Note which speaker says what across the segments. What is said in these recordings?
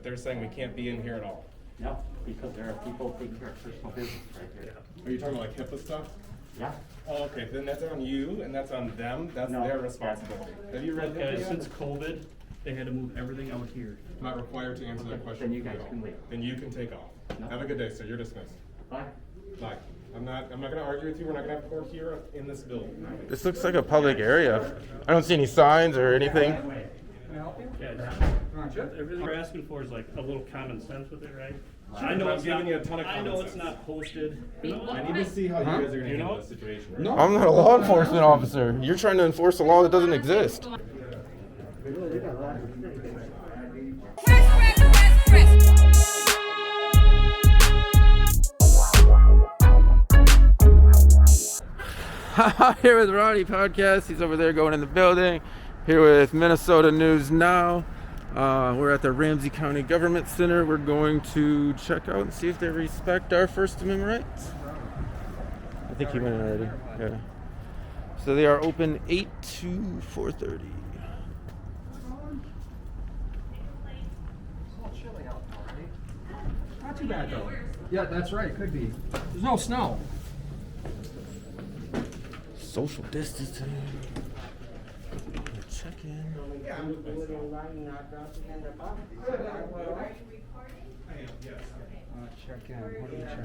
Speaker 1: but they're saying we can't be in here at all.
Speaker 2: No, because there are people taking care of personal business right here.
Speaker 1: Are you talking about like HIPAA stuff?
Speaker 2: Yeah.
Speaker 1: Oh, okay, then that's on you and that's on them. That's
Speaker 2: No,
Speaker 1: their responsibility. Have you read
Speaker 3: Okay,
Speaker 1: that?
Speaker 3: since COVID, they had to move everything out here.
Speaker 1: I'm not required to answer that question.
Speaker 2: Then you guys can leave.
Speaker 1: Then you can take off.
Speaker 2: No.
Speaker 1: Have a good day, sir. You're dismissed.
Speaker 2: Bye.
Speaker 1: Bye. I'm not gonna argue with you. We're not gonna have court here in this building.
Speaker 4: This looks like a public area. I don't see any signs or anything.
Speaker 3: Yeah, everything we're asking for is like a little common sense with it, right? I know
Speaker 1: I'm
Speaker 3: it's
Speaker 1: giving
Speaker 3: not,
Speaker 1: you a ton of
Speaker 3: I
Speaker 1: common
Speaker 3: know it's
Speaker 1: sense.
Speaker 3: not posted. You know,
Speaker 1: I need to see how you guys are gonna
Speaker 3: You know?
Speaker 1: handle this situation. Right?
Speaker 5: No.
Speaker 4: I'm not a law enforcement officer. You're trying to enforce a law that doesn't exist. Here with Ronnie Podcast. He's over there going in the building. Here with Minnesota News Now. We're at the Ramsey County Government Center. We're going to check out and see if they respect our First Amendment rights. I think he went in already. Yeah. So they are open 8 to 4:30.
Speaker 5: Not too bad though. Yeah, that's right. Could be. There's no snow.
Speaker 4: Social distancing. Check in.
Speaker 5: Check in. What do we check?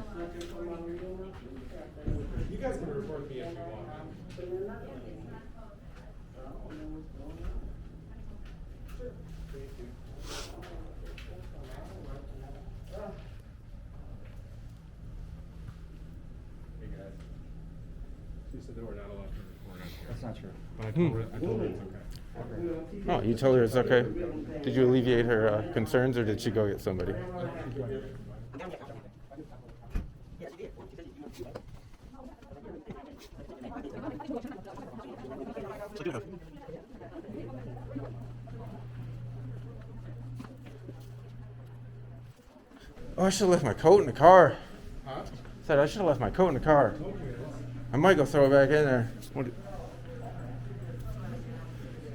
Speaker 1: You guys can report me if you want. Hey guys. She said that we're not allowed to record on here.
Speaker 5: That's not true.
Speaker 1: But I told her it's okay.
Speaker 4: Oh, you told her it's okay? Did you alleviate her concerns or did she go get somebody? Oh, I should have left my coat in the car.
Speaker 1: Huh?
Speaker 4: Said I should have left my coat in the car. I might go throw it back in there.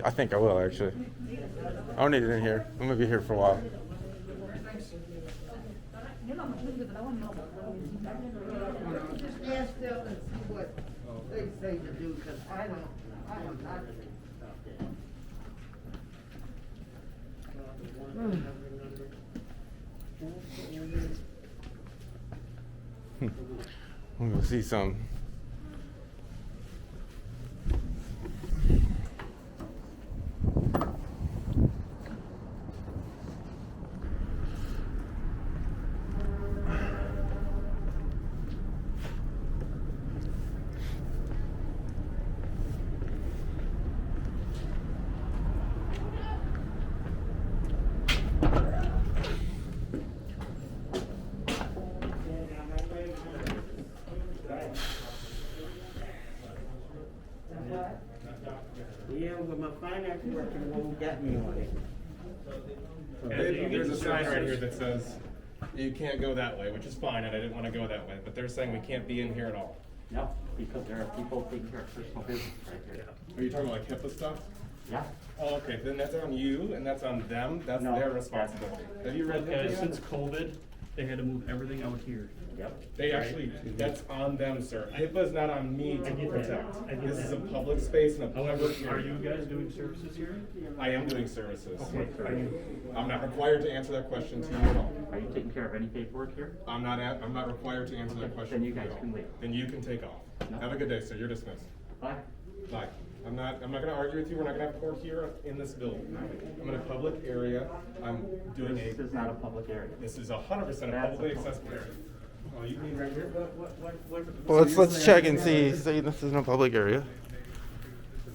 Speaker 4: I think I will actually. I don't need it in here. I'm gonna be here for a while.
Speaker 6: Just ask them and see what they say to do, because I am not doing stuff
Speaker 4: I'm gonna see some.
Speaker 6: Yeah, but my finance working won't get me on it.
Speaker 1: There's a sign right here that says you can't go that way, which is fine, and I didn't want to go that way, but they're saying we can't be in here at all.
Speaker 2: No, because there are people taking care of personal business right here.
Speaker 1: Are you talking about like HIPAA stuff?
Speaker 2: Yeah.
Speaker 1: Oh, okay, then that's on you and that's on them. That's
Speaker 2: No.
Speaker 1: their responsibility. Have you read
Speaker 3: Okay,
Speaker 1: that?
Speaker 3: since COVID, they had to move everything out here.
Speaker 2: Yep.
Speaker 1: They actually, that's on them, sir. HIPAA's not on me to
Speaker 3: I get that.
Speaker 1: protect.
Speaker 3: I get
Speaker 1: This is a
Speaker 3: that.
Speaker 1: public space and a
Speaker 3: However,
Speaker 1: public
Speaker 3: are you
Speaker 1: area.
Speaker 3: guys doing services here?
Speaker 1: I am doing services.
Speaker 3: Okay, are you?
Speaker 1: I'm not required to answer that question to you at all.
Speaker 2: Are you taking care of any paperwork here?
Speaker 1: I'm not required to answer that
Speaker 2: Okay,
Speaker 1: question
Speaker 2: then you
Speaker 1: to
Speaker 2: guys
Speaker 1: all.
Speaker 2: can leave.
Speaker 1: Then you can take off.
Speaker 2: No.
Speaker 1: Have a good day, sir. You're dismissed.
Speaker 2: Bye.
Speaker 1: Bye. I'm not gonna argue with you. We're not gonna have court here in this building. I'm in a public area. I'm doing
Speaker 2: This is not a public area.
Speaker 1: This is 100% a
Speaker 2: That's
Speaker 1: publicly
Speaker 2: a public
Speaker 1: accessible area. Oh, you mean right here?
Speaker 4: Well, let's check and see. Say this isn't a public area.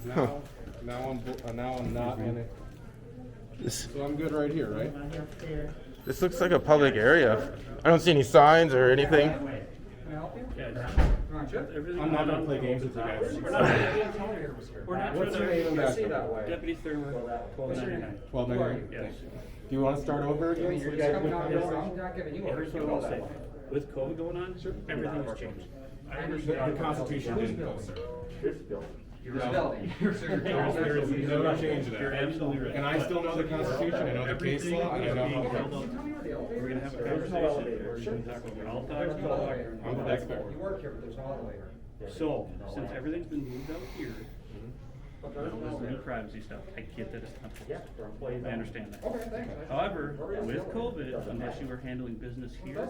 Speaker 1: Now I'm not in it.
Speaker 4: This
Speaker 1: So I'm good right here, right?
Speaker 4: this looks like a public area. I don't see any signs or anything.
Speaker 5: Can I help you?
Speaker 3: Yeah. Everything
Speaker 1: I'm not gonna play games with you guys.
Speaker 3: We're not
Speaker 1: What's
Speaker 3: trying
Speaker 1: your name and
Speaker 3: to.
Speaker 1: background?
Speaker 3: Deputy Thurman, 1299.
Speaker 1: 1299.
Speaker 3: Yes.
Speaker 1: Do you want to start over again? So you guys
Speaker 5: Coming
Speaker 1: can
Speaker 5: down
Speaker 1: figure
Speaker 5: here,
Speaker 1: this
Speaker 5: I'm
Speaker 1: out?
Speaker 5: not giving you
Speaker 3: Yeah, here's what I will say.
Speaker 5: a.
Speaker 3: With COVID going on, everything has changed. I
Speaker 1: The
Speaker 3: understand.
Speaker 1: Constitution didn't go, sir.
Speaker 2: This building.
Speaker 5: building.
Speaker 1: There is no change to that.
Speaker 3: You're absolutely right.
Speaker 1: And I still know the Constitution, I know the case
Speaker 3: Everything
Speaker 1: law, and I
Speaker 3: is
Speaker 1: know
Speaker 3: being
Speaker 1: how it
Speaker 3: held
Speaker 1: works.
Speaker 3: up. We're gonna have a conversation, we're gonna talk about all types.
Speaker 1: I'm the next guy.
Speaker 5: You work here, but there's no elevator.
Speaker 3: So, since everything's been moved out here, this new privacy stuff, I get that it's not posted. I understand that.
Speaker 5: Okay, thanks.
Speaker 3: However, with COVID, unless you were handling business here,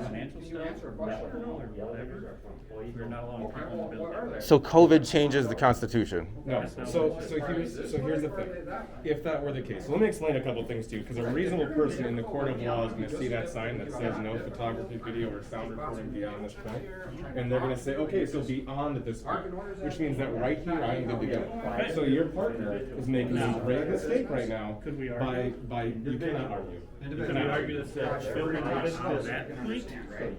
Speaker 3: financial stuff, medical or whatever, we're not allowing people in the building.
Speaker 4: So COVID changes the Constitution.
Speaker 1: No, so here's the thing. If that were the case, let me explain a couple things to you, because a reasonable person in the court of law is gonna see that sign that says no photography, video, or sound recording beyond this point, and they're gonna say, okay, so beyond this point, which means that right here, I am good to go. So your partner is making a great mistake right now
Speaker 3: Could we argue?
Speaker 1: by, you cannot argue.
Speaker 3: Can I argue that filming this to that point?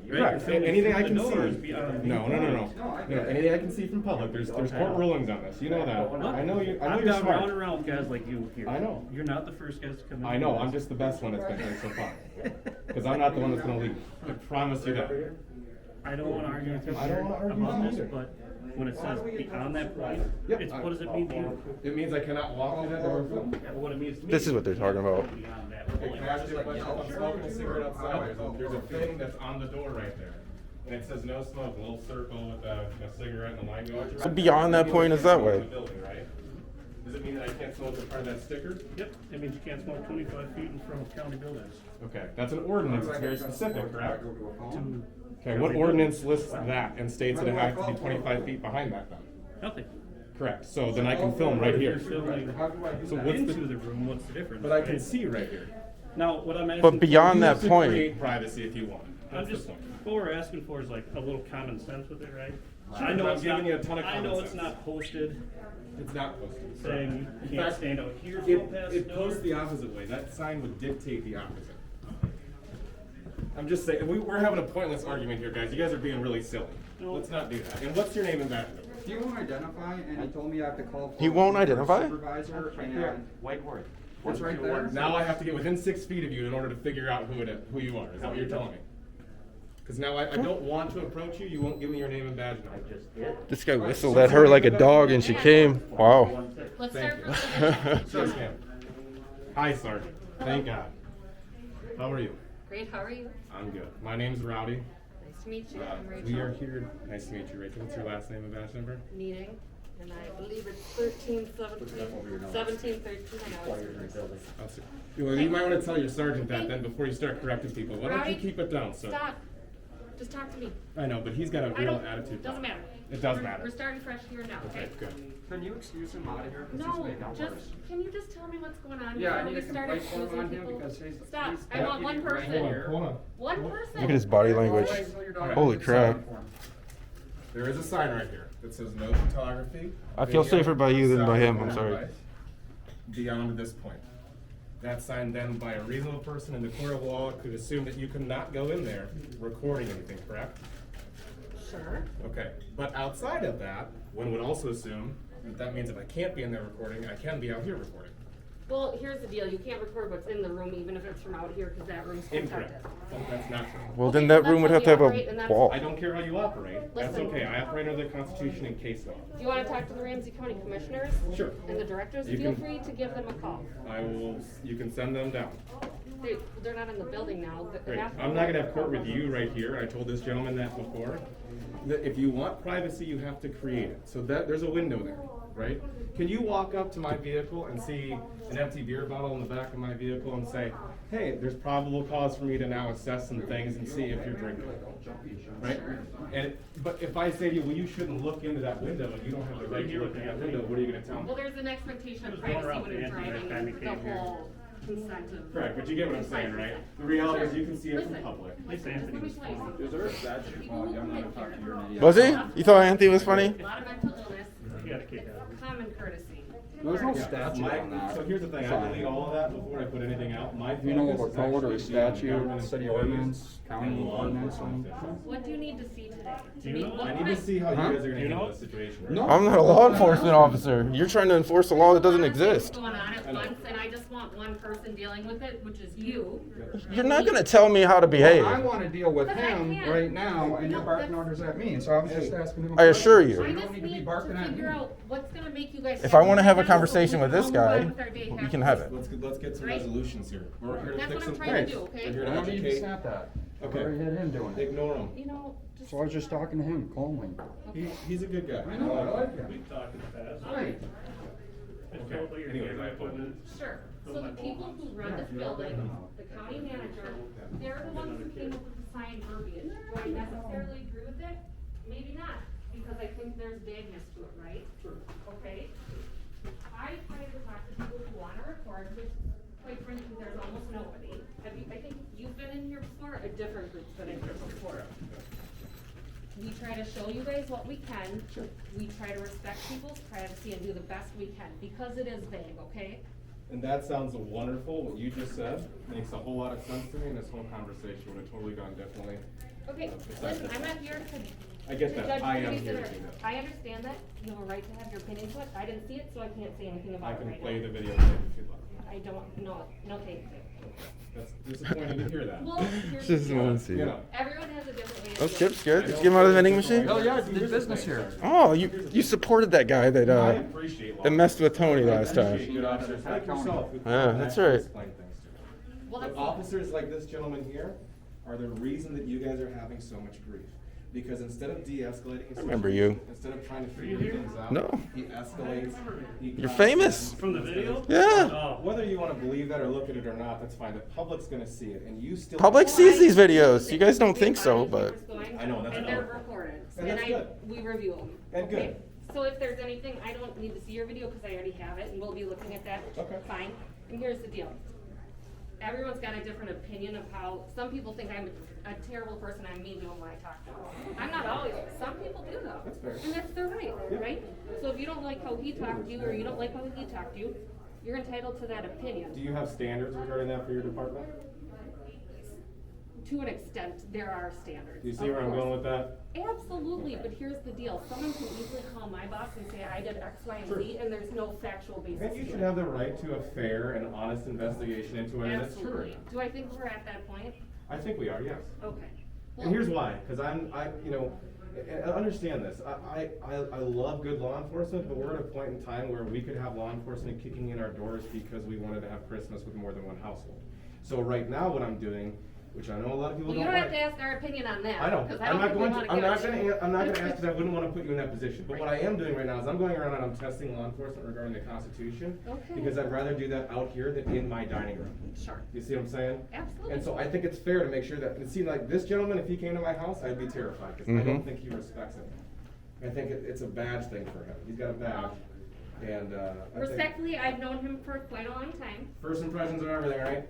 Speaker 1: Correct.
Speaker 3: Filming
Speaker 1: Anything I
Speaker 3: through
Speaker 1: can
Speaker 3: the doors
Speaker 1: see.
Speaker 3: beyond-
Speaker 1: No. Anything I can see from public. There's court rulings on this. You know that. I know you. I know
Speaker 3: I've
Speaker 1: you're
Speaker 3: gone round and
Speaker 1: smart.
Speaker 3: round with guys like you here.
Speaker 1: I know.
Speaker 3: You're not the first guys to come in.
Speaker 1: I know. I'm just the best one that's been here so far. Because I'm not the one that's going to leave. I promise you that.
Speaker 3: I don't want to argue with you
Speaker 1: I don't wanna argue
Speaker 3: about
Speaker 1: with you
Speaker 3: this,
Speaker 1: either.
Speaker 3: but when it says beyond that point,
Speaker 1: Yep.
Speaker 3: it's, what does it mean to you?
Speaker 1: It means I cannot walk through that door and film.
Speaker 3: Yeah, what it means to me.
Speaker 4: This is what they're talking about.
Speaker 3: Beyond that
Speaker 1: Hey,
Speaker 3: point.
Speaker 1: can I ask you a question? If I'm smoking a cigarette outside, there's a thing that's on the door right there. And it says no smoke, a little circle with a cigarette and a line going.
Speaker 4: So beyond that point is that way.
Speaker 1: Right? Does it mean that I can't smoke as part of that sticker?
Speaker 3: Yep, it means you can't smoke 25 feet in front of county buildings.
Speaker 1: Okay, that's an ordinance, it's very specific, correct? Okay, what ordinance lists that and states that it has to be 25 feet behind that then?
Speaker 3: Nothing.
Speaker 1: Correct, so then I can film right
Speaker 3: If
Speaker 1: here.
Speaker 3: you're filming
Speaker 1: So what's
Speaker 3: into
Speaker 1: the,
Speaker 3: the room, what's the difference?
Speaker 1: but I can
Speaker 3: right?
Speaker 1: see right here.
Speaker 3: Now, what I'm asking.
Speaker 4: But beyond
Speaker 1: You
Speaker 4: that
Speaker 1: have to
Speaker 4: point,
Speaker 1: create privacy if you want,
Speaker 3: I'm
Speaker 1: that's the
Speaker 3: just,
Speaker 1: point.
Speaker 3: what we're asking for is like a little common sense with it, right?
Speaker 1: Sure,
Speaker 3: I know
Speaker 1: I'm
Speaker 3: it's
Speaker 1: giving
Speaker 3: not,
Speaker 1: you a ton of
Speaker 3: I know
Speaker 1: common
Speaker 3: it's
Speaker 1: sense.
Speaker 3: not posted
Speaker 1: It's not posted.
Speaker 3: saying
Speaker 1: In
Speaker 3: you can't
Speaker 1: fact,
Speaker 3: stand out here, go past the
Speaker 1: It
Speaker 3: door.
Speaker 1: posts the opposite way, that sign would dictate the opposite. I'm just saying, we're having a pointless argument here, guys, you guys are being really silly.
Speaker 3: No.
Speaker 1: Let's not do that. And what's your name and badge number?
Speaker 5: He won't identify, and he told me I have to call.
Speaker 4: He won't identify?
Speaker 5: Supervisor,
Speaker 2: Right there,
Speaker 5: and
Speaker 2: white word.
Speaker 5: it's right there.
Speaker 1: Now I have to get within 6 feet of you in order to figure out who you are. Is that what you're telling me? Because now I don't want to approach you. You won't give me your name and badge number.
Speaker 2: I just did.
Speaker 4: this guy whistled at her like a dog and she came. Wow.
Speaker 7: Let's
Speaker 1: Thank
Speaker 7: start
Speaker 1: you.
Speaker 7: from the
Speaker 1: Yes, ma'am. Hi, Sergeant. Thank God. How are you?
Speaker 7: Great, how are you?
Speaker 1: I'm good. My name's Rowdy.
Speaker 7: Nice to meet you. I'm
Speaker 1: We are
Speaker 7: Rachel.
Speaker 1: here. Nice to meet you, Rachel. What's your last name and badge number?
Speaker 7: Meeting, and I believe it's 13, 17, 13, I always remember.
Speaker 1: That's it. Well, you might want to tell your sergeant that then before you start correcting people. Why don't you
Speaker 7: Rowdy,
Speaker 1: keep it down, sir?
Speaker 7: Stop. Just talk to me.
Speaker 1: I know, but he's got a
Speaker 7: I
Speaker 1: real
Speaker 7: don't,
Speaker 1: attitude.
Speaker 7: doesn't matter.
Speaker 1: It does
Speaker 7: We're-
Speaker 1: matter.
Speaker 7: We're starting fresh here now,
Speaker 1: Okay,
Speaker 7: okay?
Speaker 1: good.
Speaker 5: Can you excuse him out of here? 'Cause he's
Speaker 7: No,
Speaker 5: making it
Speaker 7: just,
Speaker 5: worse.
Speaker 7: can you just tell me what's going on?
Speaker 5: Yeah, I
Speaker 7: before
Speaker 5: need
Speaker 7: we
Speaker 5: a
Speaker 7: start
Speaker 5: complaint form
Speaker 7: accusing
Speaker 5: on him
Speaker 7: people?
Speaker 5: because he's.
Speaker 7: Stop,
Speaker 5: he's
Speaker 7: I want one
Speaker 5: deputy right
Speaker 7: person.
Speaker 5: here.
Speaker 1: Hold on.
Speaker 7: One person.
Speaker 4: Look at his body language.
Speaker 5: Wait until you're done.
Speaker 4: Holy crap.
Speaker 1: There is a sign right here that says no photography.
Speaker 4: I feel
Speaker 1: video,
Speaker 4: safer by you than by
Speaker 1: sound,
Speaker 4: him, I'm
Speaker 1: or
Speaker 4: sorry.
Speaker 1: device Beyond this point. That sign then by a reasonable person in the court of law could assume that you cannot go in there recording anything, correct?
Speaker 7: Sure.
Speaker 1: Okay, but outside of that, one would also assume that that means if I can't be in there recording, I can be out here recording.
Speaker 7: Well, here's the deal, you can't record what's in the room even if it's from out here, because that room's
Speaker 1: Incorrect.
Speaker 7: protected.
Speaker 1: That's not true.
Speaker 4: Well,
Speaker 7: Okay,
Speaker 4: then that
Speaker 7: that's
Speaker 4: room would
Speaker 7: how
Speaker 4: have to have
Speaker 7: we operate, and
Speaker 4: a
Speaker 7: that's-
Speaker 4: wall.
Speaker 1: I don't care how you operate. That's
Speaker 7: Listen.
Speaker 1: okay. I operate under the Constitution and case law.
Speaker 7: Do you want to talk to the Ramsey County Commissioners?
Speaker 1: Sure.
Speaker 7: And the directors?
Speaker 1: You
Speaker 7: Feel
Speaker 1: can-
Speaker 7: free to give them a call.
Speaker 1: I will, you can send them down.
Speaker 7: They're not in the building now. but
Speaker 1: Great.
Speaker 7: half of
Speaker 1: I'm
Speaker 7: them
Speaker 1: not gonna
Speaker 7: are-
Speaker 1: have court with you right here. I told this gentleman that before. That if you want privacy, you have to create it. So that, there's a window there, right? Can you walk up to my vehicle and see an empty beer bottle in the back of my vehicle and say, hey, there's probable cause for me to now assess some things and see if you're drinking, right? But if I say to you, well, you shouldn't look into that window and you don't have the right to look in that window, what are you gonna tell me?
Speaker 7: Well, there's an expectation of
Speaker 3: Who's going
Speaker 7: privacy
Speaker 3: around
Speaker 7: when you're
Speaker 3: Anthony every time
Speaker 7: driving,
Speaker 3: he
Speaker 7: the
Speaker 3: came here?
Speaker 7: whole consent of.
Speaker 1: Correct, but you get what I'm saying, right? The reality is you can see it from
Speaker 7: Listen,
Speaker 1: public.
Speaker 3: least
Speaker 7: listen,
Speaker 3: Anthony
Speaker 7: let me
Speaker 3: was
Speaker 7: tell you
Speaker 3: fine.
Speaker 7: something.
Speaker 5: Is there a statute?
Speaker 7: People who
Speaker 5: I'm
Speaker 7: live
Speaker 5: not talking to your
Speaker 7: here,
Speaker 5: name.
Speaker 4: Was he? You thought Anthony was funny?
Speaker 7: a lot of mental illness,
Speaker 3: He got a kick out of it.
Speaker 7: common courtesy.
Speaker 5: There's no
Speaker 7: department.
Speaker 5: statute on that.
Speaker 1: So here's the thing, I delete all of that before I put anything out. My
Speaker 5: You know
Speaker 1: focus
Speaker 5: what
Speaker 1: is
Speaker 5: code or
Speaker 1: actually being on
Speaker 5: statute,
Speaker 1: government
Speaker 5: city
Speaker 1: employees
Speaker 5: ordinance, county
Speaker 1: and law
Speaker 5: ordinance,
Speaker 1: enforcement
Speaker 5: and-
Speaker 1: officials.
Speaker 7: What do you need to see today?
Speaker 3: Do you know?
Speaker 1: I need to see how you
Speaker 5: Huh?
Speaker 1: guys are gonna
Speaker 3: You know?
Speaker 1: handle this situation.
Speaker 5: No.
Speaker 4: I'm not a law enforcement officer. You're trying to enforce a law that doesn't exist.
Speaker 7: Going on at once, and I just want one person dealing with it, which is you.
Speaker 4: You're not gonna tell me how to behave.
Speaker 5: I wanna deal with
Speaker 7: But I
Speaker 5: him
Speaker 7: can't.
Speaker 5: right now, and you're
Speaker 7: No,
Speaker 5: barking
Speaker 7: that's-
Speaker 5: orders at me, so I was just asking him. a
Speaker 4: I assure
Speaker 5: question.
Speaker 4: you.
Speaker 5: So
Speaker 7: I
Speaker 5: you
Speaker 7: just
Speaker 5: don't need to be
Speaker 7: need
Speaker 5: barking
Speaker 7: to
Speaker 5: at
Speaker 7: figure
Speaker 5: me.
Speaker 7: out what's gonna make you guys.
Speaker 4: If I wanna have a
Speaker 7: happy right now, so
Speaker 4: conversation
Speaker 7: we
Speaker 4: with
Speaker 7: can
Speaker 4: this
Speaker 7: all move
Speaker 4: guy,
Speaker 7: on with our day
Speaker 4: we can
Speaker 7: happily.
Speaker 4: have it.
Speaker 1: Let's get some
Speaker 7: Right?
Speaker 1: resolutions here. We're here to
Speaker 7: That's
Speaker 1: fix
Speaker 7: what
Speaker 1: some
Speaker 7: I'm trying to
Speaker 1: things.
Speaker 7: do, okay?
Speaker 1: We're here
Speaker 5: I
Speaker 1: to
Speaker 5: don't need to
Speaker 1: educate.
Speaker 5: snap that. I
Speaker 1: Okay.
Speaker 5: already had him doing it.
Speaker 1: Ignore him.
Speaker 7: You know, just.
Speaker 5: So I was just talking to him calmly.
Speaker 1: He's a good guy.
Speaker 5: I know, I like him.
Speaker 3: We've talked in the past.
Speaker 5: Right.
Speaker 1: Okay. Anyways, I apologize.
Speaker 7: Sure, so the people who run this building, the county manager, they're the ones who came up with the sign verbiage. Do I necessarily agree with it? Maybe not, because I think there's vagueness to it, right? Sure. Okay. I try to talk to people who wanna record, which quite frankly, there's almost nobody. I think you've been in here before, a different group's been in here before. We try to show you guys what we can. We try to respect people's privacy and do the best we can, because it is vague, okay?
Speaker 1: And that sounds wonderful, what you just said, makes a whole lot of sense to me, and this whole conversation would have totally gone differently.
Speaker 7: Okay, listen, I'm not here to.
Speaker 1: I get
Speaker 7: to
Speaker 1: that.
Speaker 7: judge
Speaker 1: I am
Speaker 7: anybody's
Speaker 1: here to
Speaker 7: inter-
Speaker 1: do that.
Speaker 7: I understand that, you have a right to have your opinion to it, I didn't see it, so I can't say anything
Speaker 1: I
Speaker 7: about it
Speaker 1: can
Speaker 7: right
Speaker 1: play
Speaker 7: now.
Speaker 1: the video tape if you'd like.
Speaker 7: I don't, no, thank you.
Speaker 1: That's disappointing to hear that.
Speaker 7: Well, here's
Speaker 4: Just
Speaker 7: the deal.
Speaker 4: want to see
Speaker 1: You
Speaker 4: it.
Speaker 1: know.
Speaker 7: Everyone has a different way of.
Speaker 4: Those
Speaker 7: doing
Speaker 4: chips
Speaker 7: it.
Speaker 4: good? Did you get them out of the vending machine?
Speaker 5: Hell yeah, I did business here.
Speaker 4: Oh, you supported that guy that
Speaker 1: I appreciate law.
Speaker 4: that messed with Tony last
Speaker 1: I
Speaker 4: time.
Speaker 1: appreciate good officers like yourself who
Speaker 4: Yeah,
Speaker 1: can
Speaker 4: that's
Speaker 1: actually
Speaker 4: right.
Speaker 1: explain things to me.
Speaker 7: Well,
Speaker 1: But
Speaker 7: that's.
Speaker 1: officers like this gentleman here are the reason that you guys are having so much grief. Because instead of de-escalating,
Speaker 4: I remember you.
Speaker 1: Instead of trying to figure things out,
Speaker 4: No.
Speaker 1: he escalates. He
Speaker 4: You're
Speaker 1: causes
Speaker 4: famous.
Speaker 1: them.
Speaker 3: From the video?
Speaker 4: Yeah.
Speaker 3: Oh,
Speaker 1: Whether you want to believe that or look at it or not, that's fine. The public's going to see it, and you still.
Speaker 4: Public
Speaker 7: Well,
Speaker 4: sees
Speaker 7: I-
Speaker 4: these videos. You guys don't think so,
Speaker 7: Body
Speaker 4: but
Speaker 7: cameras going,
Speaker 1: I know, that's
Speaker 7: And they're
Speaker 1: good.
Speaker 7: recorded,
Speaker 1: And
Speaker 7: and
Speaker 1: that's
Speaker 7: I,
Speaker 1: good.
Speaker 7: we review them.
Speaker 1: And
Speaker 7: okay?
Speaker 1: good.
Speaker 7: So if there's anything, I don't need to see your video, cause I already have it, and we'll be looking at that.
Speaker 1: Okay.
Speaker 7: Fine, and here's the deal. Everyone's got a different opinion of how, some people think I'm a terrible person, I'm mean to them when I talk to them. I'm not always, some people do though.
Speaker 1: That's fair.
Speaker 7: And that's their right, right? So if you don't like how he talked to you, or you don't like how he talked to you, you're entitled to that opinion.
Speaker 1: Do you have standards regarding that for your department?
Speaker 7: To an extent, there are standards.
Speaker 1: Do you see
Speaker 7: of
Speaker 1: where I'm
Speaker 7: course.
Speaker 1: going with that?
Speaker 7: Absolutely, but here's the deal, someone can easily call my boss and say, I did X, Y, and Z, and there's no factual basis
Speaker 1: I think you
Speaker 7: to
Speaker 1: should
Speaker 7: it.
Speaker 1: have the right to a fair and honest investigation into it, and it's true.
Speaker 7: Absolutely. Do I think we're at that point?
Speaker 1: I think we are, yes.
Speaker 7: Okay.
Speaker 1: And here's why, because you know, and understand this, I love good law enforcement, but we're at a point in time where we could have law enforcement kicking in our doors because we wanted to have Christmas with more than one household. So right now, what I'm doing, which I know a lot of people
Speaker 7: Well, you
Speaker 1: don't
Speaker 7: don't have
Speaker 1: like.
Speaker 7: to ask our opinion on that.
Speaker 1: I know,
Speaker 7: Because I
Speaker 1: I'm
Speaker 7: don't
Speaker 1: not
Speaker 7: think we
Speaker 1: going
Speaker 7: wanna
Speaker 1: to, I'm
Speaker 7: give
Speaker 1: not
Speaker 7: it to
Speaker 1: gonna,
Speaker 7: you.
Speaker 1: I'm not gonna ask because I wouldn't wanna put you in that position. But what I am doing right now is I'm going around and I'm testing law enforcement regarding the Constitution.
Speaker 7: Okay.
Speaker 1: Because I'd rather do that out here than in my dining room.
Speaker 7: Sure.
Speaker 1: You see what I'm saying?
Speaker 7: Absolutely.
Speaker 1: And so I think it's fair to make sure that, it seems like this gentleman, if he came to my house, I'd be terrified, because I don't
Speaker 4: Mhm.
Speaker 1: think he respects it. I think it's a badge thing for him. He's got a badge, and, I think
Speaker 7: Respectfully, I've known him for quite a long time,
Speaker 1: first impressions are everything, right?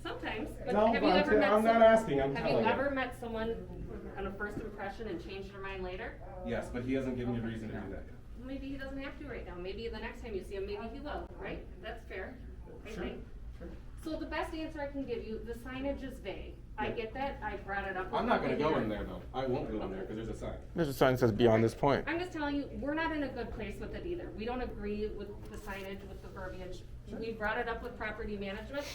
Speaker 7: sometimes, but
Speaker 1: No,
Speaker 7: have you
Speaker 1: but
Speaker 7: ever met
Speaker 1: I'm not
Speaker 7: some-
Speaker 1: asking, I'm
Speaker 7: Have
Speaker 1: telling
Speaker 7: you
Speaker 1: you.
Speaker 7: ever met someone on a first impression and changed their mind later?
Speaker 1: Yes, but he hasn't given me reason to do that yet.
Speaker 7: Maybe he doesn't have to right now, maybe the next time you see him, maybe he will, right? That's fair, I
Speaker 1: Sure,
Speaker 7: think.
Speaker 1: sure.
Speaker 7: So the best answer I can give you, the signage is vague. I
Speaker 1: Yeah.
Speaker 7: get that, I brought it up.
Speaker 1: I'm not gonna
Speaker 7: with
Speaker 1: go
Speaker 7: you.
Speaker 1: in there, though. I won't go in there, because there's a sign.
Speaker 4: there's a sign that says beyond this point.
Speaker 7: I'm just telling you, we're not in a good place with it either. We don't agree with the signage, with the verbiage. We brought it up with property management.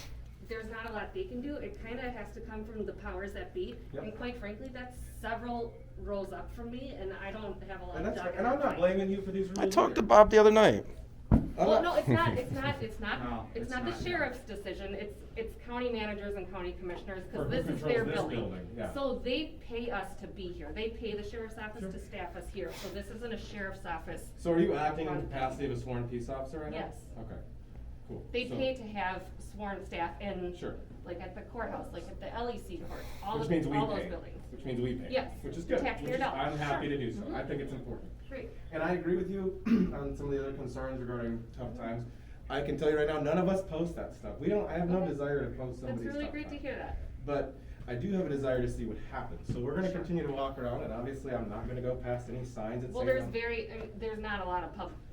Speaker 7: There's not a lot they can do. It kinda has to come from the powers that be.
Speaker 1: Yep.
Speaker 7: And quite frankly, that's several rows up from me, and I don't have a lot
Speaker 1: And
Speaker 7: of
Speaker 1: that's,
Speaker 7: dog in
Speaker 1: and
Speaker 7: that
Speaker 1: I'm not
Speaker 7: fight.
Speaker 1: blaming you for these rules.
Speaker 4: I talked to
Speaker 1: either.
Speaker 4: Bob the other night.
Speaker 7: Well, no, it's not,
Speaker 5: No,
Speaker 7: it's
Speaker 5: it's
Speaker 7: not
Speaker 5: not.
Speaker 7: the sheriff's decision, it's county managers and county commissioners,
Speaker 1: For
Speaker 7: cause
Speaker 1: who
Speaker 7: this is
Speaker 1: controls
Speaker 7: their
Speaker 1: this
Speaker 7: building.
Speaker 1: building, yeah.
Speaker 7: So they pay us to be here, they pay the sheriff's office
Speaker 1: Sure.
Speaker 7: to staff us here, so this isn't a sheriff's office.
Speaker 1: So are you acting in the capacity of a sworn peace officer right now?
Speaker 7: Yes.
Speaker 1: Okay, cool.
Speaker 7: They
Speaker 1: So-
Speaker 7: pay to have sworn staff in,
Speaker 1: Sure.
Speaker 7: like at the courthouse, like at the LEC court, all
Speaker 1: Which
Speaker 7: of,
Speaker 1: means we
Speaker 7: all those
Speaker 1: pay.
Speaker 7: buildings.
Speaker 1: Which means we pay.
Speaker 7: Yes.
Speaker 1: Which is good.
Speaker 7: Taxpayer
Speaker 1: Which is-
Speaker 7: dollars.
Speaker 1: I'm happy
Speaker 7: Sure.
Speaker 1: to do so.
Speaker 7: Mhm.
Speaker 1: I think it's important.
Speaker 7: Great.
Speaker 1: And I agree with you on some of the other concerns regarding tough times. I can tell you right now, none of us post that stuff. I have no
Speaker 7: Okay.
Speaker 1: desire to post
Speaker 7: That's
Speaker 1: somebody's
Speaker 7: really
Speaker 1: tough
Speaker 7: great to
Speaker 1: times.
Speaker 7: hear that.
Speaker 1: But I do have a desire to see what happens. So we're gonna
Speaker 7: Sure.
Speaker 1: continue to walk around, and obviously I'm not gonna go past any signs that say.
Speaker 7: Well, there's not a lot of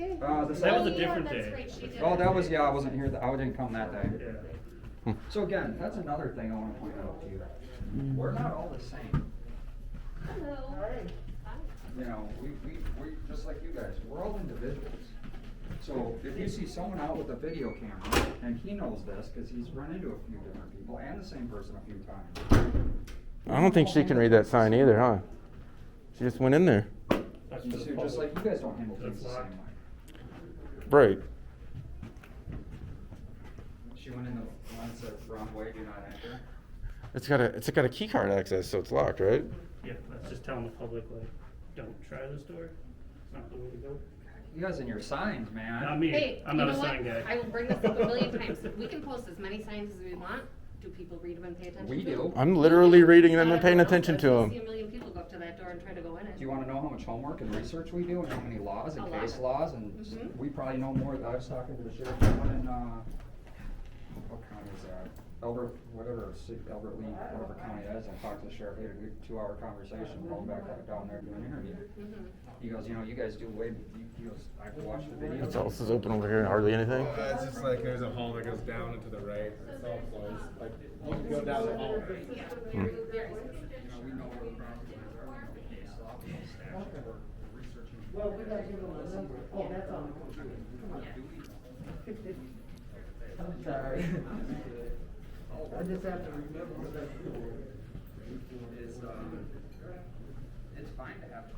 Speaker 8: day?
Speaker 5: The
Speaker 3: That was a
Speaker 5: second.
Speaker 3: different
Speaker 7: That's
Speaker 3: day.
Speaker 7: right, she did.
Speaker 5: Oh, that was, yeah, I wasn't here, I didn't come that day.
Speaker 3: Yeah.
Speaker 5: So again, that's another thing I wanna point out to you. We're not all the same.
Speaker 7: Hello.
Speaker 5: You know, we, just like you guys, we're all individuals. So if you see someone out with a video camera, and he knows this, cause he's run into a few different people, and the same person a few times.
Speaker 4: I don't think she can read that sign either, huh? She just went in there.
Speaker 3: That's
Speaker 5: You
Speaker 3: for the
Speaker 5: see, just like
Speaker 3: public.
Speaker 5: you guys don't handle things the
Speaker 3: That's
Speaker 5: same
Speaker 3: locked.
Speaker 5: way.
Speaker 4: Right.
Speaker 5: She went in the That's a wrong way, do not enter.
Speaker 4: It's got a key card access, so it's locked, right?
Speaker 3: Yeah, that's just telling the public, like, don't try this door. It's not the way to go.
Speaker 5: You guys and your signs, man.
Speaker 3: Not me,
Speaker 7: Hey,
Speaker 3: I'm
Speaker 7: you
Speaker 3: not a
Speaker 7: know what?
Speaker 3: sign guy.
Speaker 7: I will bring this up a million times. We can post as many signs as we want. Do people read them and pay attention
Speaker 5: We
Speaker 7: to them?
Speaker 5: do.
Speaker 4: I'm literally reading them
Speaker 7: Not
Speaker 4: and paying
Speaker 7: everyone else
Speaker 4: attention
Speaker 7: does.
Speaker 4: to
Speaker 7: You
Speaker 4: them.
Speaker 7: see a million people go up to that door and try to go in it.
Speaker 5: Do you wanna know how much homework and research we do and how many laws and
Speaker 7: A lot.
Speaker 5: case laws and
Speaker 7: Mhm.
Speaker 5: we probably know more. I was talking to the sheriff, one in, what county is that? Albert, whatever, Albert Lee, whatever county that is. I talked to the sheriff, we had a good 2-hour conversation, going back down there doing an interview.
Speaker 7: Mhm.
Speaker 5: He goes, you know, you guys do way, he goes, I've watched the video.
Speaker 4: What's else is open over here? Hardly anything.
Speaker 1: It's just like there's a hall that goes down and to the right. It's all closed. Like you can go down the hall. Right?
Speaker 7: Yeah,
Speaker 4: Hmm.
Speaker 7: very, very
Speaker 5: You know, we know where the properties are, we know the case law, we know statute, we're researching.
Speaker 6: Well, we got you on the number. Oh, that's on the computer.
Speaker 5: Come on, do we?
Speaker 6: I'm sorry. I just have to remember what that's for.
Speaker 5: Is, it's fine to have a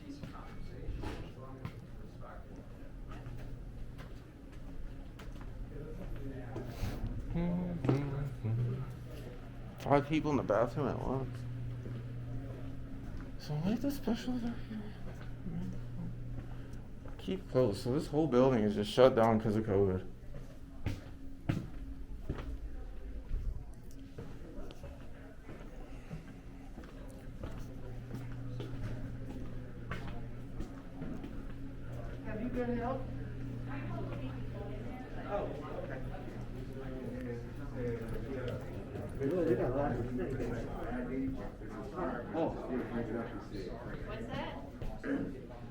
Speaker 5: decent conversation, as long as it's respectful.
Speaker 4: Five people in the bathroom at once. So wait, the special. Keep closed. So this whole building is just shut down because of COVID.
Speaker 6: Have you been helped? Oh, okay. We got a lot of things. Oh.
Speaker 7: What's that?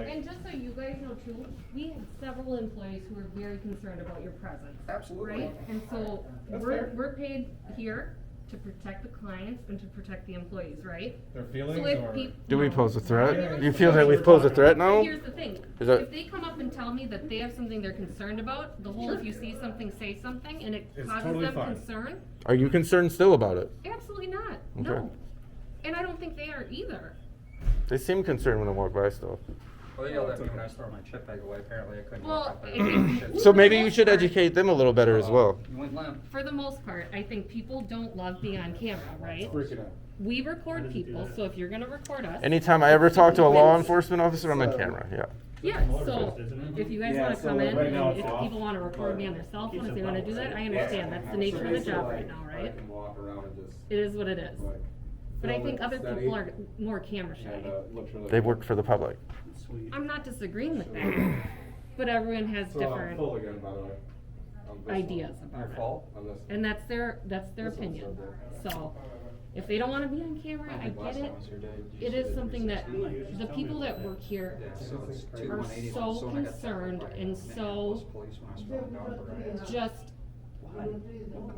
Speaker 7: And just so you guys know too, we have several employees who are very concerned about your presence.
Speaker 5: Absolutely.
Speaker 7: Right? And so we're paid here to protect the clients and to protect the employees, right?
Speaker 1: Their feelings
Speaker 7: So if
Speaker 1: or
Speaker 4: Do we pose a
Speaker 7: No.
Speaker 4: threat? You feel that we've posed a threat now?
Speaker 7: But here's the thing,
Speaker 4: Is that-
Speaker 7: if they come up and tell me that they have something they're concerned about, the whole if you see something, say something, and it
Speaker 1: It's
Speaker 7: causes
Speaker 1: totally
Speaker 7: them
Speaker 1: fine.
Speaker 7: concern,
Speaker 4: Are you concerned still about it?
Speaker 7: absolutely not,
Speaker 4: Okay.
Speaker 7: no. And I don't think they are either.
Speaker 4: They seem concerned when I walk by still.
Speaker 5: Well, they yelled at me when I was throwing my chip bag away, apparently I couldn't
Speaker 7: Well,
Speaker 5: walk up there.
Speaker 7: I think-
Speaker 4: So maybe you should educate them a little better as well.
Speaker 5: You went limp.
Speaker 7: For the most part, I think people don't love being on camera, right?
Speaker 1: freaking out.
Speaker 7: We record people, so if you're gonna record us.
Speaker 4: Anytime I ever talk to a law enforcement officer, I'm on camera, yeah.
Speaker 7: Yeah, so if you guys
Speaker 1: Yeah,
Speaker 7: wanna
Speaker 1: so
Speaker 7: come in
Speaker 1: right now
Speaker 7: and
Speaker 1: it's
Speaker 7: if
Speaker 1: off.
Speaker 7: people wanna record me on their cell phone, if they wanna do that, I understand, that's the nature of the job right now,
Speaker 1: I
Speaker 7: right?
Speaker 1: can walk around and just
Speaker 7: It is what it is.
Speaker 1: like.
Speaker 7: But I
Speaker 1: film
Speaker 7: think
Speaker 1: it
Speaker 7: other
Speaker 1: steady,
Speaker 7: people are more camera shy.
Speaker 1: and, looks really
Speaker 4: They
Speaker 1: good.
Speaker 4: work for the public.
Speaker 3: Sweet.
Speaker 7: I'm not disagreeing with that, but everyone has
Speaker 1: So I'm
Speaker 7: different
Speaker 1: full again, by the way. On this one.
Speaker 7: ideas
Speaker 5: Your
Speaker 7: about it.
Speaker 5: fault?
Speaker 1: On this.
Speaker 7: And that's their
Speaker 1: This one's
Speaker 7: opinion.
Speaker 1: so
Speaker 7: So, if they don't wanna be on camera, I get it. It is something that, the people that work here are so concerned and so just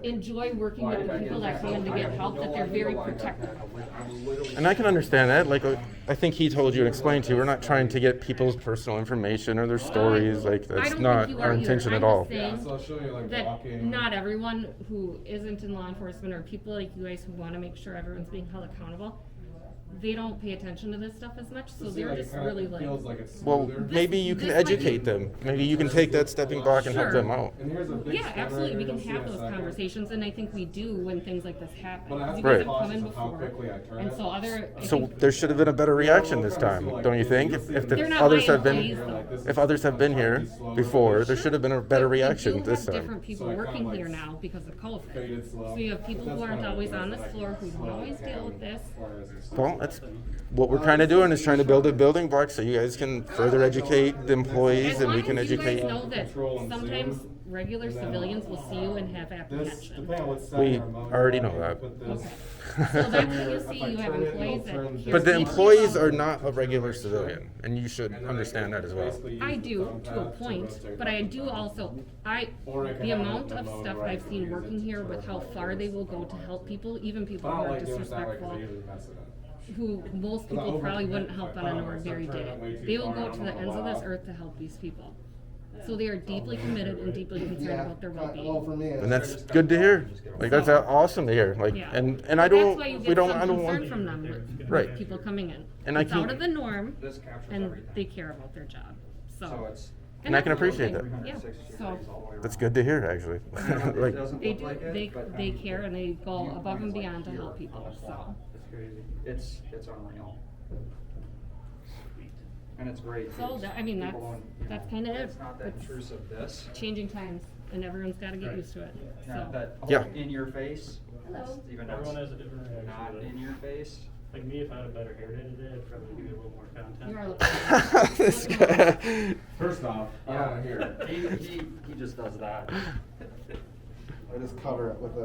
Speaker 7: enjoy working with the people that come in to get help, that they're very protective.
Speaker 4: And I can understand that. Like, I think he told you and explained to you, we're not trying to get people's personal information or their stories. Like,
Speaker 7: I
Speaker 4: that's
Speaker 7: don't
Speaker 4: not
Speaker 7: think you
Speaker 4: our
Speaker 7: are either.
Speaker 4: intention
Speaker 7: I'm
Speaker 4: at all.
Speaker 7: just saying
Speaker 1: So I'll show you like
Speaker 7: that
Speaker 1: walking.
Speaker 7: not everyone who isn't in law enforcement or people like you guys who wanna make sure everyone's being held accountable, they don't pay attention to this stuff as much, so
Speaker 1: See,
Speaker 7: they're
Speaker 1: like, it
Speaker 7: just
Speaker 1: kinda
Speaker 7: really like.
Speaker 1: feels like it's
Speaker 4: Well,
Speaker 1: smoother.
Speaker 4: maybe you can
Speaker 7: this might be-
Speaker 4: educate them. Maybe you can take that stepping back and help
Speaker 7: Sure.
Speaker 4: them out.
Speaker 1: And here's a big
Speaker 7: Yeah,
Speaker 1: scanner
Speaker 7: absolutely, we
Speaker 1: here,
Speaker 7: can
Speaker 1: you'll see
Speaker 7: have
Speaker 1: in a
Speaker 7: those
Speaker 1: second.
Speaker 7: conversations, and I think we do when things like this happen.
Speaker 1: But I have
Speaker 7: You
Speaker 1: to
Speaker 7: guys
Speaker 1: be
Speaker 7: have come in
Speaker 1: cautious of how
Speaker 7: before,
Speaker 1: quickly I turn
Speaker 7: and
Speaker 1: it.
Speaker 7: so other, I
Speaker 4: So
Speaker 7: think,
Speaker 4: there should have been a better reaction this time, don't you think? If
Speaker 7: They're
Speaker 4: the
Speaker 7: not
Speaker 4: others
Speaker 7: my
Speaker 4: have been,
Speaker 7: employees, though.
Speaker 4: if others have been here before, there should have been a better
Speaker 7: but we
Speaker 4: reaction
Speaker 7: do
Speaker 4: this
Speaker 7: have
Speaker 4: time.
Speaker 7: different people
Speaker 1: So I kinda
Speaker 7: working
Speaker 1: like
Speaker 7: here now because of COVID.
Speaker 1: faded slow.
Speaker 7: So you have people
Speaker 1: But
Speaker 7: who
Speaker 1: that's
Speaker 7: aren't
Speaker 1: kinda
Speaker 7: always
Speaker 1: what
Speaker 7: on
Speaker 1: it's
Speaker 7: this
Speaker 1: like.
Speaker 7: floor, who don't always deal with this.
Speaker 1: As far as it's-
Speaker 4: Well, that's what we're kind of doing is trying to build a building block so you guys can further educate the employees
Speaker 7: As
Speaker 4: and
Speaker 7: long
Speaker 4: we can
Speaker 7: as you
Speaker 4: educate.
Speaker 7: guys know that
Speaker 1: Control and
Speaker 7: sometimes
Speaker 1: zoom.
Speaker 7: regular
Speaker 1: And then,
Speaker 7: civilians will see you and have
Speaker 1: This,
Speaker 7: apprehension.
Speaker 1: depending on what side
Speaker 4: We
Speaker 1: I'm on,
Speaker 4: already know
Speaker 1: I
Speaker 4: that.
Speaker 1: put this-
Speaker 7: Okay. So that's what you
Speaker 1: If
Speaker 7: see,
Speaker 1: I
Speaker 7: you have
Speaker 1: turn it,
Speaker 7: employees
Speaker 1: it'll turn
Speaker 7: that.
Speaker 1: this
Speaker 4: But the
Speaker 1: way.
Speaker 4: employees are not a regular civilian, and you should
Speaker 1: And then I
Speaker 4: understand
Speaker 1: can
Speaker 4: that as well.
Speaker 1: basically use
Speaker 7: I
Speaker 1: the
Speaker 7: do,
Speaker 1: thumb
Speaker 7: to a
Speaker 1: pad
Speaker 7: point,
Speaker 1: rotate
Speaker 7: but I
Speaker 1: the
Speaker 7: do
Speaker 1: thumb.
Speaker 7: also,
Speaker 1: Or I can
Speaker 7: the
Speaker 1: have it
Speaker 7: amount
Speaker 1: in
Speaker 7: of
Speaker 1: the mode
Speaker 7: stuff
Speaker 1: where I
Speaker 7: I've
Speaker 1: can
Speaker 7: seen
Speaker 1: use it
Speaker 7: working here
Speaker 1: for
Speaker 7: with how far they will go to help people, even people
Speaker 1: I
Speaker 7: who
Speaker 1: don't
Speaker 7: are
Speaker 1: like doing it that way 'cause I
Speaker 7: disrespectful,
Speaker 1: usually mess it up.
Speaker 7: who most people probably wouldn't help on an ordinary day. They will go to the ends of this earth to help these people.
Speaker 8: So they are deeply committed and deeply concerned about their well-being.
Speaker 4: And that's good to hear. Like that's awesome to hear. Like
Speaker 8: Yeah.
Speaker 4: and
Speaker 8: But
Speaker 4: I don't
Speaker 8: That's why you
Speaker 4: we
Speaker 8: get
Speaker 4: don't
Speaker 8: some
Speaker 4: I don't
Speaker 8: concern
Speaker 4: want
Speaker 8: from them with
Speaker 4: Right.
Speaker 8: people coming in.
Speaker 4: And I
Speaker 8: It's out
Speaker 4: can-
Speaker 8: of the norm,
Speaker 5: This captures
Speaker 8: and
Speaker 5: everything.
Speaker 8: they care about their job.
Speaker 5: So it's.
Speaker 4: And I can appreciate that.
Speaker 8: Yeah,
Speaker 5: 360
Speaker 8: so
Speaker 5: degrees all the way
Speaker 4: That's
Speaker 5: around.
Speaker 4: good to hear actually.
Speaker 5: It
Speaker 4: Like
Speaker 5: doesn't
Speaker 8: they
Speaker 5: look
Speaker 8: do,
Speaker 5: like it,
Speaker 8: they,
Speaker 5: but,
Speaker 8: they care and they go above and beyond to
Speaker 5: here
Speaker 8: help people,
Speaker 5: on the
Speaker 8: so.
Speaker 5: wall.
Speaker 3: That's crazy.
Speaker 5: It's unreal. And it's great.
Speaker 8: So,
Speaker 5: too.
Speaker 8: that- I mean,
Speaker 5: People
Speaker 8: that's-
Speaker 5: don't, you
Speaker 8: that's
Speaker 5: know,
Speaker 8: kinda it.
Speaker 5: It's not that
Speaker 8: It's-
Speaker 5: intrusive, this.
Speaker 8: Changing times, and everyone's gotta get
Speaker 3: Right.
Speaker 8: used to it,
Speaker 5: Not
Speaker 8: so.
Speaker 5: that
Speaker 4: Yeah.
Speaker 5: in your face.
Speaker 7: Hello.
Speaker 5: Even
Speaker 3: Everyone
Speaker 5: that's
Speaker 3: has a different reaction.
Speaker 5: not
Speaker 3: to it.
Speaker 5: in your face.
Speaker 3: Like me, if I had a better hair day today, I'd probably give you a little more content.
Speaker 8: You are looking.
Speaker 4: this guy.
Speaker 1: First off, I don't wanna hear it.
Speaker 5: He just does that.
Speaker 9: I just cover it with a